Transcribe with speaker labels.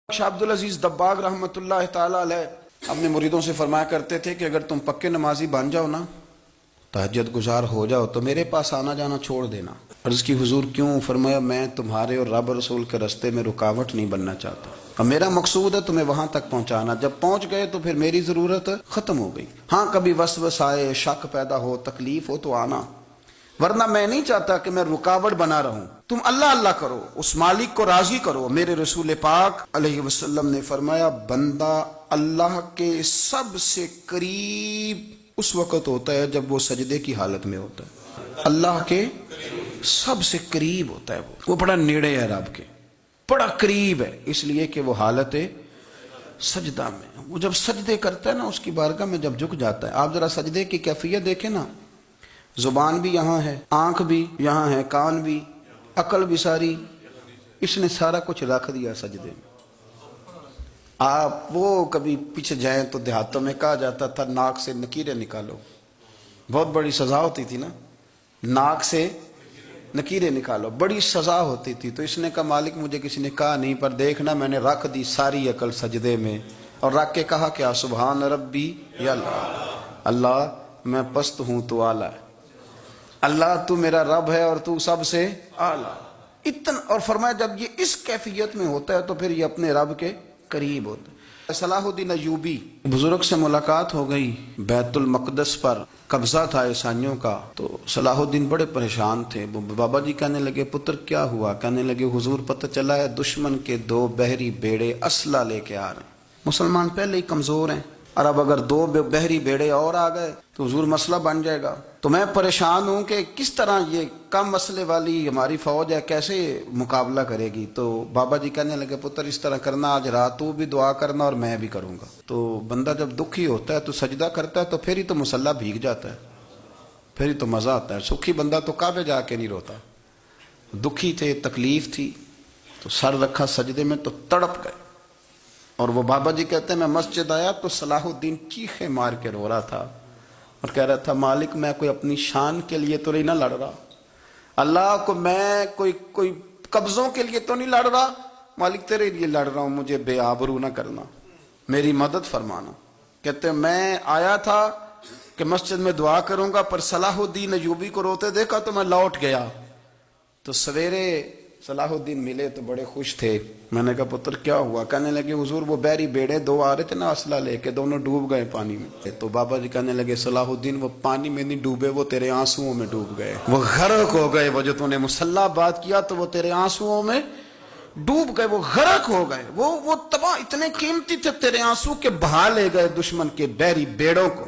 Speaker 1: شاہ عبد العزیز دباغ رحمۃ اللہ تعالی علیہ اپنے مریدوں سے فرمایا کرتے تھے کہ اگر تم پکے نمازی بن جاؤ نا، تہجد گزار ہو جاؤ، تو میرے پاس آنا جانا چھوڑ دینا۔ عرض کی حضور کیوں؟ فرمایا میں تمہارے اور رب رسول کے راستے میں رکاوٹ نہیں بننا چاہتا، اور میرا مقصود ہے تمہیں وہاں تک پہنچانا۔ جب پہنچ گئے تو پھر میری ضرورت ختم ہو گئی۔ ہاں کبھی وسوس آئے، شک پیدا ہو، تکلیف ہو تو آنا، ورنہ میں نہیں چاہتا کہ میں رکاوٹ بنا رہوں۔ تم اللہ اللہ کرو، اس مالک کو راضی کرو۔ میرے رسول پاک علیہ وسلم نے فرمایا بندہ اللہ کے سب سے قریب اس وقت ہوتا ہے جب وہ سجدے کی حالت میں ہوتا ہے۔ اللہ کے سب سے قریب ہوتا ہے، وہ بڑا نیڑے ہے رب کے، بڑا قریب ہے، اس لیے کہ وہ حالت سجدہ میں، وہ جب سجدے کرتا ہے نا، اس کی بارگاہ میں جب جھک جاتا ہے۔ آپ ذرا سجدے کی کیفیت دیکھیں نا، زبان بھی یہاں ہے، آنکھ بھی یہاں ہے، کان بھی، عقل بھی ساری، اس نے سارا کچھ رکھ دیا سجدے میں۔ آپ وہ کبھی پیچھے جائیں تو دیہاتوں میں کہا جاتا تھا ناک سے نکیریں نکالو، بہت بڑی سزا ہوتی تھی نا، ناک سے نکیریں نکالو، بڑی سزا ہوتی تھی۔ تو اس نے کہا مالک مجھے کسی نے کہا نہیں، پر دیکھنا میں نے رکھ دی ساری عقل سجدے میں، اور رکھ کے کہا کیا؟ سبحان ربی یا اللہ، اللہ میں پست ہوں تو اعلیٰ ہے، اللہ تو میرا رب ہے اور تو سب سے اعلیٰ اتنا۔ اور فرمایا جب یہ اس کیفیت میں ہوتا ہے تو پھر یہ اپنے رب کے قریب ہوتا ہے۔ صلاح الدین ایوبی بزرگ سے ملاقات ہو گئی، بیت المقدس پر قبضہ تھا عیسائیوں کا، تو صلاح الدین بڑے پریشان تھے۔ بابا جی کہنے لگے پتر کیا ہوا؟ کہنے لگے حضور پتہ چلا ہے دشمن کے 2 بحری بیڑے اسلحہ لے کے آ رہے ہیں، مسلمان پہلے ہی کمزور ہیں، اور اب اگر 2 بحری بیڑے اور آ گئے تو حضور مسئلہ بن جائے گا۔ تو میں پریشان ہوں کہ کس طرح یہ کم مسئلے والی ہماری فوج ہے کیسے مقابلہ کرے گی۔ تو بابا جی کہنے لگے پتر اس طرح کرنا، آج رات تو بھی دعا کرنا اور میں بھی کروں گا۔ تو بندہ جب دکھی ہوتا ہے تو سجدہ کرتا ہے تو پھر ہی تو مسلح بھیگ جاتا ہے، پھر ہی تو مزہ آتا ہے۔ سکھی بندہ تو کعبے جا کے نہیں روتا، دکھی تھے، تکلیف تھی، تو سر رکھا سجدے میں تو تڑپ گئے۔ اور وہ بابا جی کہتے ہیں میں مسجد آیا تو صلاح الدین چیخے مار کے رو رہا تھا اور کہہ رہا تھا مالک میں کوئی اپنی شان کے لیے تو نہیں نہ لڑ رہا، اللہ کو میں کوئی قبضوں کے لیے تو نہیں لڑ رہا، مالک تیرے لیے لڑ رہا ہوں، مجھے بے آبرو نہ کرنا، میری مدد فرمانا۔ کہتے ہیں میں آیا تھا کہ مسجد میں دعا کروں گا، پر صلاح الدین ایوبی کو روتے دیکھا تو میں لوٹ گیا۔ تو سویرے صلاح الدین ملے تو بڑے خوش تھے۔ میں نے کہا پتر کیا ہوا؟ کہنے لگے حضور وہ بحری بیڑے 2 آ رہے تھے نا اسلحہ لے کے، دونوں ڈوب گئے پانی میں۔ تو بابا جی کہنے لگے صلاح الدین وہ پانی میں نہیں ڈوبے، وہ تیرے آنسوؤں میں ڈوب گئے، وہ غرق ہو گئے، وہ جو تو نے مسلح بات کیا تو وہ تیرے آنسوؤں میں ڈوب گئے، وہ غرق ہو گئے، وہ تباہ، اتنے قیمتی تھے تیرے آنسو کے بہا لے گئے دشمن کے بحری بیڑوں کو۔